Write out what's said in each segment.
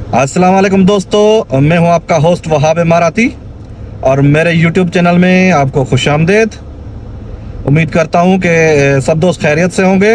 अस्सलाम वालेकुम दोस्तों, मैं हूं आपका होस्ट वहाब इमाराती और मेरे यूट्यूब चैनल में आपको खुशामदीद। उम्मीद करता हूं कि सब दोस्त खैरियत से होंगे।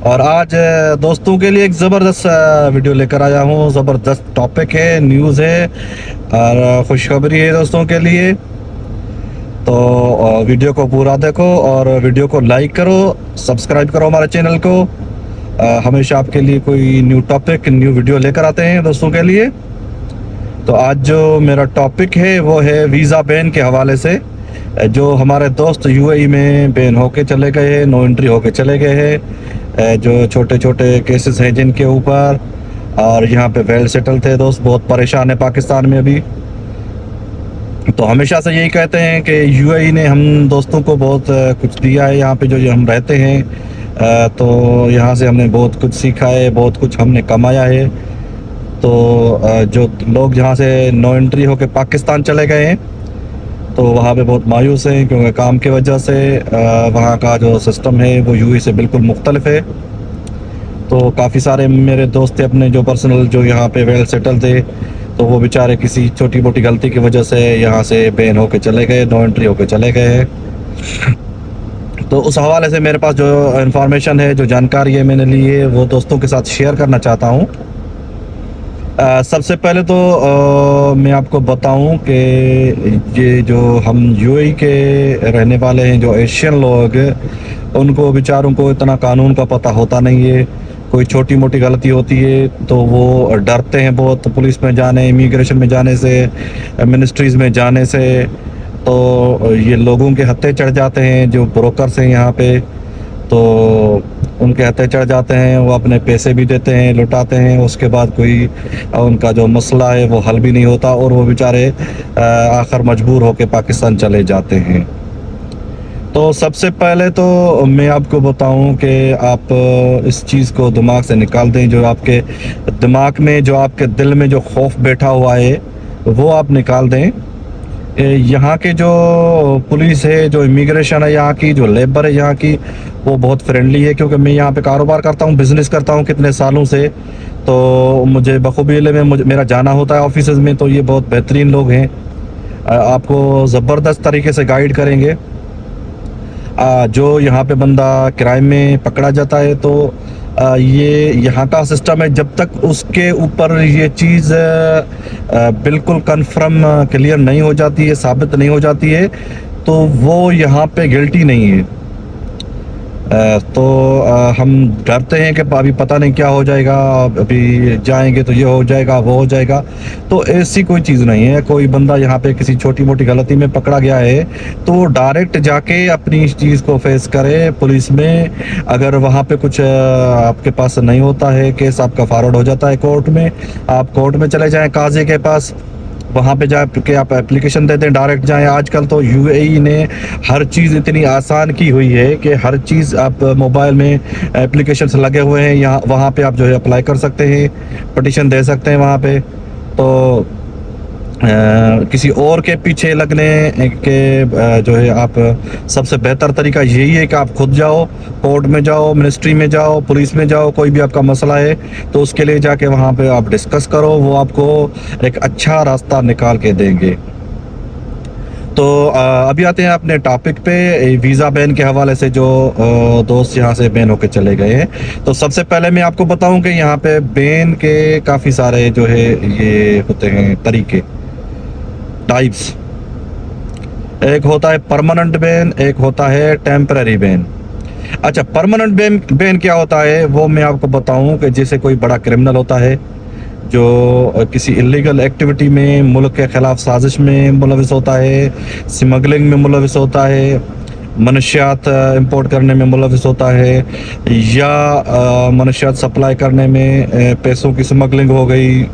और आज दोस्तों के लिए एक ज़बरदस्त वीडियो लेकर आया हूं। ज़बरदस्त टॉपिक है, न्यूज़ है और खुशखबरी है दोस्तों के लिए। तो वीडियो को पूरा देखो और वीडियो को लाइक करो, सब्सक्राइब करो हमारे चैनल को। हमेशा आपके लिए कोई न्यू टॉपिक, न्यू वीडियो लेकर आते हैं दोस्तों के लिए। तो आज जो मेरा टॉपिक है वो है वीज़ा बैन के हवाले से। जो हमारे दोस्त यूएई में बैन होके चले गए हैं, नो एंट्री होके चले गए हैं, जो छोटे छोटे केसेस हैं जिनके ऊपर, और यहाँ पे वेल सेटल थे दोस्त, बहुत परेशान है पाकिस्तान में अभी। तो हमेशा से यही कहते हैं कि यूएई ने हम दोस्तों को बहुत कुछ दिया है। यहाँ पे जो हम रहते हैं तो यहाँ से हमने बहुत कुछ सीखा है, बहुत कुछ हमने कमाया है। तो जो लोग यहाँ से नो एंट्री होके पाकिस्तान चले गए हैं तो वहाँ पे बहुत मायूस हैं, क्योंकि काम की वजह से वहाँ का जो सिस्टम है वो यूएई से बिल्कुल मुख्तलिफ है। तो काफ़ी सारे मेरे दोस्त थे अपने जो पर्सनल, जो यहाँ पे वेल सेटल थे, तो वो बेचारे किसी छोटी मोटी गलती की वजह से यहाँ से बैन होके चले गए, नो एंट्री होके चले गए हैं। तो उस हवाले से मेरे पास जो इन्फॉर्मेशन है, जो जानकारी है मैंने ली है, वो दोस्तों के साथ शेयर करना चाहता हूँ। सबसे पहले तो मैं आपको बताऊं कि ये जो हम यूएई के रहने वाले हैं, जो एशियन लोग, उनको बेचारों को इतना कानून का पता होता नहीं है। कोई छोटी मोटी गलती होती है तो वो डरते हैं बहुत, पुलिस में जाने, इमिग्रेशन में जाने से, मिनिस्ट्रीज़ में जाने से। तो ये लोगों के हत्थे चढ़ जाते हैं, जो ब्रोकर्स हैं यहाँ पे, तो उनके हत्थे चढ़ जाते हैं। वो अपने पैसे भी देते हैं, लुटाते हैं, उसके बाद कोई उनका जो मसला है वो हल भी नहीं होता और वो बेचारे आखिर मजबूर होकर पाकिस्तान चले जाते हैं। तो सबसे पहले तो मैं आपको बताऊं कि आप इस चीज़ को दिमाग से निकाल दें। जो आपके दिमाग में, जो आपके दिल में जो खौफ बैठा हुआ है वो आप निकाल दें। यहाँ के जो पुलिस है, जो इमिग्रेशन है यहाँ की, जो लेबर है यहाँ की, वो बहुत फ्रेंडली है। क्योंकि मैं यहाँ पे कारोबार करता हूँ, बिज़नेस करता हूँ कितने सालों से, तो मुझे बखूबी में मेरा जाना होता है ऑफिस में। तो ये बहुत बेहतरीन लोग हैं, आपको ज़बरदस्त तरीके से गाइड करेंगे। जो यहाँ पे बंदा क्राइम में पकड़ा जाता है तो ये यहाँ का सिस्टम है, जब तक उसके ऊपर ये चीज़ बिल्कुल कन्फर्म क्लियर नहीं हो जाती है, साबित नहीं हो जाती है, तो वो यहाँ पे गिल्टी नहीं है। तो हम डरते हैं कि अभी पता नहीं क्या हो जाएगा, अभी जाएंगे तो ये हो जाएगा, वो हो जाएगा। तो ऐसी कोई चीज़ नहीं है। कोई बंदा यहाँ पे किसी छोटी मोटी गलती में पकड़ा गया है तो डायरेक्ट जाके अपनी इस चीज़ को फेस करे पुलिस में। अगर वहाँ पे कुछ आपके पास नहीं होता है, केस आपका फॉरवर्ड हो जाता है कोर्ट में, आप कोर्ट में चले जाएँ काजी के पास, वहाँ पे जा के आप एप्लीकेशन देते हैं, डायरेक्ट जाएं। आजकल तो यूएई ने हर चीज़ इतनी आसान की हुई है कि हर चीज़ आप मोबाइल में एप्लीकेशंस लगे हुए हैं, यहाँ वहाँ पे आप जो है अप्लाई कर सकते हैं, पिटीशन दे सकते हैं वहाँ पे। तो किसी और के पीछे लगने के जो है, आप सबसे बेहतर तरीका यही है कि आप खुद जाओ, कोर्ट में जाओ, मिनिस्ट्री में जाओ, पुलिस में जाओ। कोई भी आपका मसला है तो उसके लिए जाके वहाँ पे आप डिस्कस करो, वो आपको एक अच्छा रास्ता निकाल के देंगे। तो अभी आते हैं अपने टॉपिक पे, वीज़ा बैन के हवाले से जो दोस्त यहाँ से बैन होके चले गए हैं। तो सबसे पहले मैं आपको बताऊं कि यहाँ पे बैन के काफ़ी सारे जो है ये होते हैं तरीके, टाइप्स। एक होता है परमानेंट बैन, एक होता है टेम्पररी बैन। अच्छा, परमानेंट बैन क्या होता है वो मैं आपको बताऊं कि जैसे कोई बड़ा क्रिमिनल होता है जो किसी इलीगल एक्टिविटी में, मुल्क के ख़िलाफ़ साजिश में मुलविस होता है, स्मगलिंग में मुलविस होता है, मनशियात इंपोर्ट करने में मुलविस होता है, या मनशियात सप्लाई करने में पैसों की स्मगलिंग हो गई,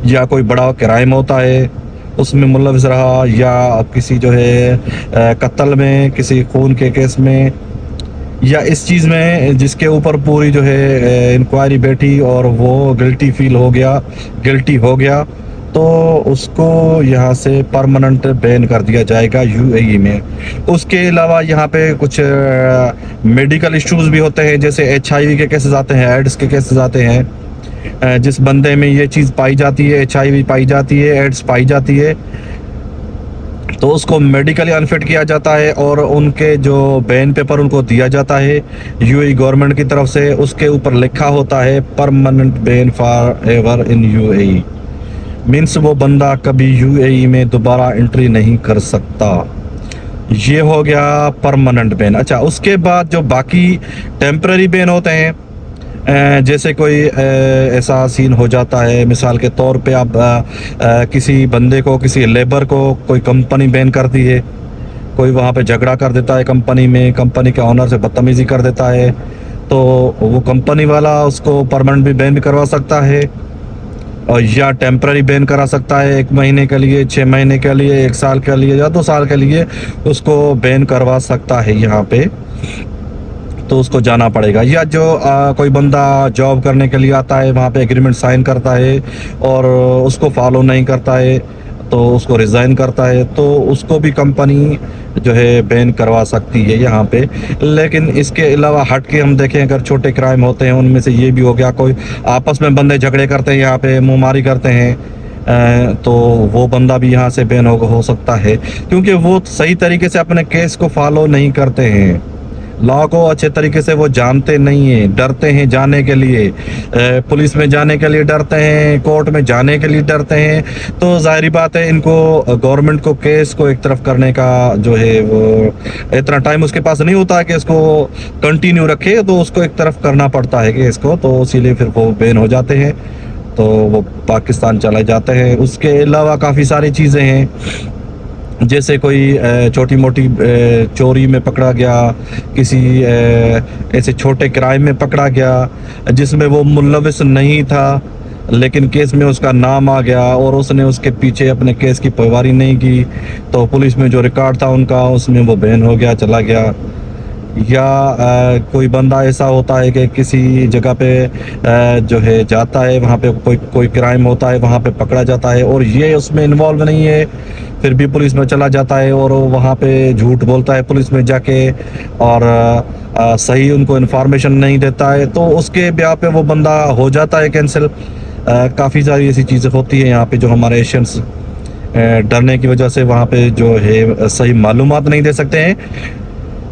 या कोई बड़ा क्राइम होता है उसमें मुलविस रहा, या किसी जो है कत्ल में, किसी खून के केस में, या इस चीज़ में जिसके ऊपर पूरी जो है इंक्वायरी बैठी और वो गिल्टी हो गया, तो उसको यहाँ से परमानेंट बैन कर दिया जाएगा यूएई में। उसके अलावा यहाँ पे कुछ मेडिकल इश्यूज भी होते हैं, जैसे एचआईवी के केसेस आते हैं, एड्स के केसेस आते हैं, जिस बंदे में ये चीज़ पाई जाती है, HIV पाई जाती है, एड्स पाई जाती है, तो उसको मेडिकली अनफिट किया जाता है और उनके जो बैन पेपर उनको दिया जाता है यूएई गवर्नमेंट की तरफ से, उसके ऊपर लिखा होता है permanent ban for ever in UAE. Means वो बंदा कभी यूएई में दोबारा एंट्री नहीं कर सकता। ये हो गया परमानेंट बैन। अच्छा, उसके बाद जो बाकी टेम्पररी बैन होते हैं, जैसे कोई ऐसा सीन हो जाता है, मिसाल के तौर पे आप किसी बंदे को, किसी लेबर को कोई कंपनी बैन करती है, कोई वहाँ पे झगड़ा कर देता है कंपनी में, कंपनी के ऑनर से बदतमीजी कर देता है, तो वो कंपनी वाला उसको परमानेंट भी बैन भी करवा सकता है, और या टेम्पररी बैन करा सकता है 1 महीने के लिए, 6 महीने के लिए, 1 साल के लिए या 2 साल के लिए उसको बैन करवा सकता है यहाँ पे। तो उसको जाना पड़ेगा। या जो कोई बंदा जॉब करने के लिए आता है, वहाँ पे एग्रीमेंट साइन करता है और उसको फॉलो नहीं करता है, तो उसको रिज़ाइन करता है, तो उसको भी कंपनी जो है बैन करवा सकती है यहाँ पे। लेकिन इसके अलावा हट के हम देखें, अगर छोटे क्राइम होते हैं, उनमें से ये भी हो गया, कोई आपस में बंदे झगड़े करते हैं, यहाँ पे मुँहमारी करते हैं, तो वो बंदा भी यहाँ से बैन हो सकता है, क्योंकि वो सही तरीके से अपने केस को फॉलो नहीं करते हैं, लॉ को अच्छे तरीके से वो जानते नहीं हैं, डरते हैं जाने के लिए, पुलिस में जाने के लिए डरते हैं, कोर्ट में जाने के लिए डरते हैं। तो जाहिर बात है, इनको गवर्नमेंट को केस को एक तरफ करने का जो है वो इतना टाइम उसके पास नहीं होता है कि इसको कंटिन्यू रखे, तो उसको एक तरफ करना पड़ता है केस को, तो इसीलिए फिर वो बैन हो जाते हैं, तो वो पाकिस्तान चले जाते हैं। उसके अलावा काफ़ी सारी चीज़ें हैं, जैसे कोई छोटी मोटी चोरी में पकड़ा गया, किसी ऐसे छोटे क्राइम में पकड़ा गया जिसमें वो मुलविस नहीं था, लेकिन केस में उसका नाम आ गया और उसने उसके पीछे अपने केस की पहवारी नहीं की, तो पुलिस में जो रिकॉर्ड था उनका, उसमें वो बैन हो गया, चला गया। या कोई बंदा ऐसा होता है कि किसी जगह पे जो है जाता है, वहाँ पे कोई क्राइम होता है, वहाँ पे पकड़ा जाता है और ये उसमें इन्वॉल्व नहीं है, फिर भी पुलिस में चला जाता है और वहाँ पे झूठ बोलता है पुलिस में जाके, और सही उनको इन्फॉर्मेशन नहीं देता है, तो उसके ब्याह पे वो बंदा हो जाता है कैंसिल। काफ़ी सारी ऐसी चीज़ें होती हैं यहाँ पे, जो हमारे एशियंस डरने की वजह से वहाँ पे जो है सही मालूमात नहीं दे सकते हैं।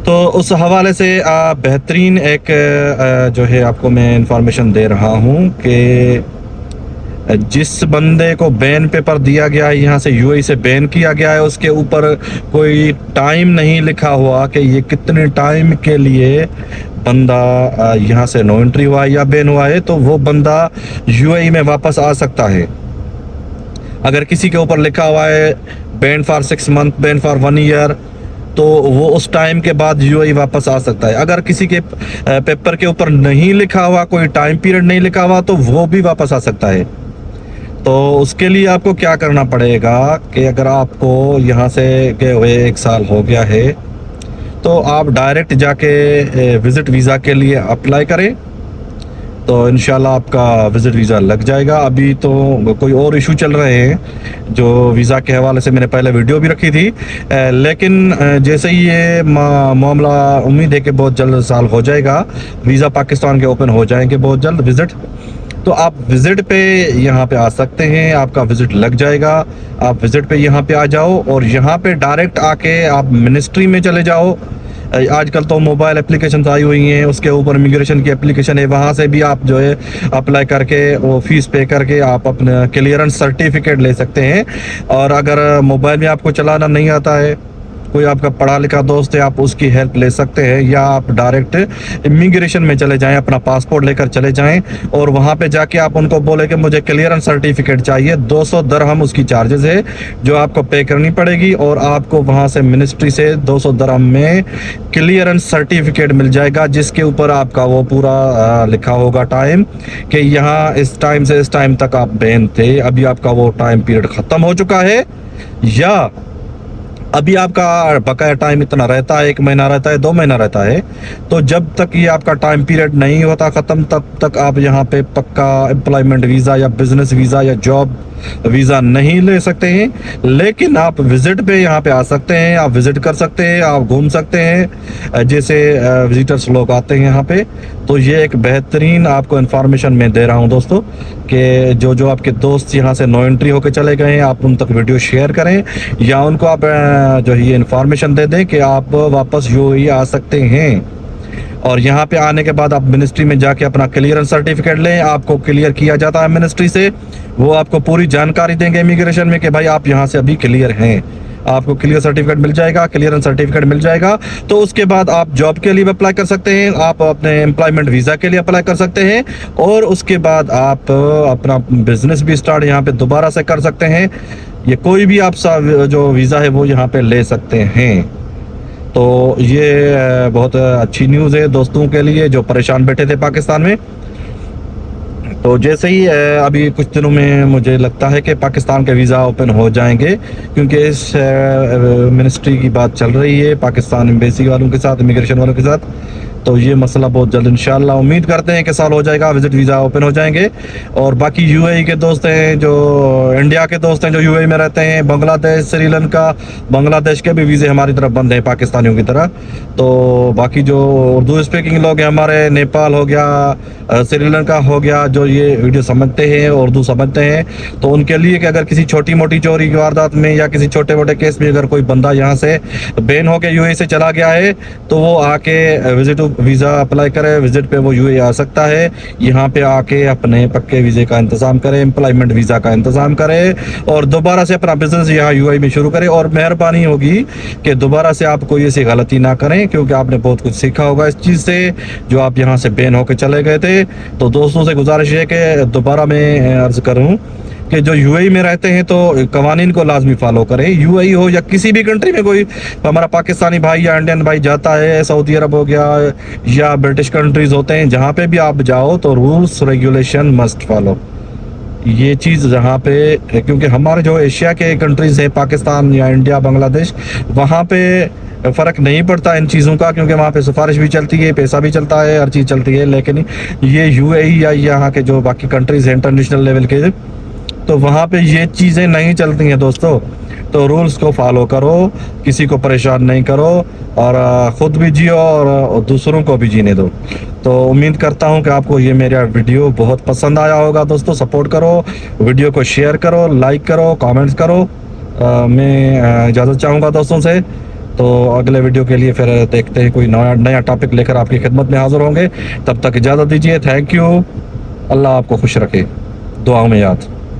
तो उस हवाले से बेहतरीन एक जो है आपको मैं इंफॉर्मेशन दे रहा हूँ कि जिस बंदे को बैन पेपर दिया गया है, यहाँ से यूएई से बैन किया गया है, उसके ऊपर कोई टाइम नहीं लिखा हुआ कि ये कितने टाइम के लिए बंदा यहाँ से नो एंट्री हुआ है या बैन हुआ है, तो वो बंदा यूएई में वापस आ सकता है। अगर किसी के ऊपर लिखा हुआ है ban for 6 month, ban for 1 year, तो वो उस टाइम के बाद यूएई वापस आ सकता है। अगर किसी के पेपर के ऊपर नहीं लिखा हुआ, कोई टाइम पीरियड नहीं लिखा हुआ, तो वो भी वापस आ सकता है। तो उसके लिए आपको क्या करना पड़ेगा कि अगर आपको यहाँ से गए हुए 1 साल हो गया है, तो आप डायरेक्ट जाके विज़िट वीज़ा के लिए अप्लाई करें, तो इंशाल्लाह आपका विज़िट वीज़ा लग जाएगा। अभी तो कोई और इशू चल रहे हैं जो वीज़ा के हवाले से मैंने पहले वीडियो भी रखी थी, लेकिन जैसे ही ये मामला, उम्मीद है कि बहुत जल्द साल हो जाएगा, वीज़ा पाकिस्तान के ओपन हो जाएंगे बहुत जल्द विज़िट, तो आप विज़िट पे यहाँ पे आ सकते हैं, आपका विज़िट लग जाएगा। आप विज़िट पे यहाँ पे आ जाओ और यहाँ पे डायरेक्ट आके आप मिनिस्ट्री में चले जाओ। आजकल तो मोबाइल एप्लीकेशन आई हुई हैं, उसके ऊपर इमिग्रेशन की एप्लीकेशन है, वहाँ से भी आप जो है अप्लाई करके वो फीस पे करके आप अपना क्लियरेंस सर्टिफिकेट ले सकते हैं। और अगर मोबाइल में आपको चलाना नहीं आता है, कोई आपका पढ़ा लिखा दोस्त है, आप उसकी हेल्प ले सकते हैं, या आप डायरेक्ट इमिग्रेशन में चले जाएं, अपना पासपोर्ट लेकर चले जाएं और वहाँ पे जाके आप उनको बोले कि मुझे क्लियरेंस सर्टिफिकेट चाहिए। 200 दरहम उसकी चार्जेस है जो आपको पे करनी पड़ेगी, और आपको वहाँ से मिनिस्ट्री से 200 दरहम में क्लियरेंस सर्टिफिकेट मिल जाएगा, जिसके ऊपर आपका वो पूरा लिखा होगा टाइम, कि यहाँ इस टाइम से इस टाइम तक आप बैन थे, अभी आपका वो टाइम पीरियड ख़त्म हो चुका है, या अभी आपका बकाया टाइम इतना रहता है, 1 महीना रहता है, 2 महीना रहता है। तो जब तक ये आपका टाइम पीरियड नहीं होता ख़त्म, तब तक आप यहाँ पे पक्का एम्प्लॉयमेंट वीज़ा या बिजनेस वीज़ा या जॉब वीज़ा नहीं ले सकते हैं। लेकिन आप विजिट पे यहाँ पे आ सकते हैं, आप विजिट कर सकते हैं, आप घूम सकते हैं, जैसे विजिटर्स लोग आते हैं यहाँ पे। तो ये एक बेहतरीन आपको इन्फॉर्मेशन मैं दे रहा हूँ दोस्तों, कि जो जो आपके दोस्त यहाँ से नो एंट्री होके चले गए हैं, आप उन तक वीडियो शेयर करें, या उनको आप जो ये इन्फॉर्मेशन दे दें कि आप वापस यूएई आ सकते हैं। और यहाँ पे आने के बाद आप मिनिस्ट्री में जाके अपना क्लियरेंस सर्टिफिकेट लें, आपको क्लियर किया जाता है मिनिस्ट्री से। वो आपको पूरी जानकारी देंगे इमिग्रेशन में कि भाई आप यहाँ से अभी क्लियर हैं, आपको क्लियर सर्टिफिकेट मिल जाएगा, क्लियरेंस सर्टिफिकेट मिल जाएगा। तो उसके बाद आप जॉब के लिए भी अप्लाई कर सकते हैं, आप अपने एम्प्लॉयमेंट वीज़ा के लिए अप्लाई कर सकते हैं, और उसके बाद आप अपना बिजनेस भी स्टार्ट यहाँ पे दोबारा से कर सकते हैं। ये कोई भी आप जो वीज़ा है वो यहाँ पे ले सकते हैं। तो ये बहुत अच्छी न्यूज़ है दोस्तों के लिए जो परेशान बैठे थे पाकिस्तान में। तो जैसे ही अभी कुछ दिनों में मुझे लगता है कि पाकिस्तान के वीज़ा ओपन हो जाएंगे, क्योंकि इस मिनिस्ट्री की बात चल रही है पाकिस्तान एम्बेसी वालों के साथ, इमिग्रेशन वालों के साथ। तो ये मसला बहुत जल्द इंशाल्लाह उम्मीद करते हैं कि साल हो जाएगा, विजिट वीज़ा ओपन हो जाएंगे। और बाकी यूएई के दोस्त हैं, जो इंडिया के दोस्त हैं जो यूएई में रहते हैं, बांग्लादेश, श्रीलंका, बांग्लादेश के भी वीज़े हमारी तरफ बंद हैं पाकिस्तानियों की तरह। तो बाकी जो उर्दू स्पीकिंग लोग हैं हमारे, नेपाल हो गया, श्रीलंका हो गया, जो ये वीडियो समझते हैं, उर्दू समझते हैं, तो उनके लिए कि अगर किसी छोटी मोटी चोरी की वारदात में या किसी छोटे मोटे केस में अगर कोई बंदा यहाँ से बैन होकर यूएई से चला गया है, तो वो आके विजिट वीज़ा अप्लाई करे, विजिट पे वो यूएई आ सकता है। यहाँ पे आके अपने पक्के वीज़े का इंतज़ाम करे, एम्प्लॉयमेंट वीज़ा का इंतज़ाम करे, और दोबारा से अपना बिजनेस यहाँ यूएई में शुरू करे। और मेहरबानी होगी कि दोबारा से आप कोई ऐसी गलती ना करें, क्योंकि आपने बहुत कुछ सीखा होगा इस चीज़ से, जो आप यहाँ से बैन होकर चले गए थे। तो दोस्तों से गुजारिश है कि दोबारा मैं अर्ज़ करूँ कि जो यूएई में रहते हैं तो कवानीन को लाजमी फॉलो करें। यूएई हो या किसी भी कंट्री में कोई हमारा पाकिस्तानी भाई या इंडियन भाई जाता है, सऊदी अरब हो गया या ब्रिटिश कंट्रीज़ होते हैं, जहाँ पे भी आप जाओ तो रूल्स रेगुलेशन मस्ट फॉलो। ये चीज़ जहाँ पे, क्योंकि हमारे जो एशिया के कंट्रीज़ हैं, पाकिस्तान या इंडिया, बांग्लादेश, वहाँ पे फ़र्क नहीं पड़ता इन चीज़ों का, क्योंकि वहाँ पे सिफारिश भी चलती है, पैसा भी चलता है, हर चीज़ चलती है। लेकिन ये यूएई या यहाँ के जो बाकी कंट्रीज़ हैं इंटरनेशनल लेवल के, तो वहाँ पे ये चीज़ें नहीं चलती हैं दोस्तों। तो रूल्स को फॉलो करो, किसी को परेशान नहीं करो, और ख़ुद भी जियो और दूसरों को भी जीने दो। तो उम्मीद करता हूँ कि आपको ये मेरा वीडियो बहुत पसंद आया होगा दोस्तों। सपोर्ट करो, वीडियो को शेयर करो, लाइक करो, कमेंट्स करो। मैं इजाज़त चाहूँगा दोस्तों से। तो अगले वीडियो के लिए फिर देखते हैं, कोई नया टॉपिक लेकर आपकी खिदमत में हाज़िर होंगे। तब तक इजाज़त दीजिए। Thank you. अल्लाह आपको खुश रखे, दुआओं में याद।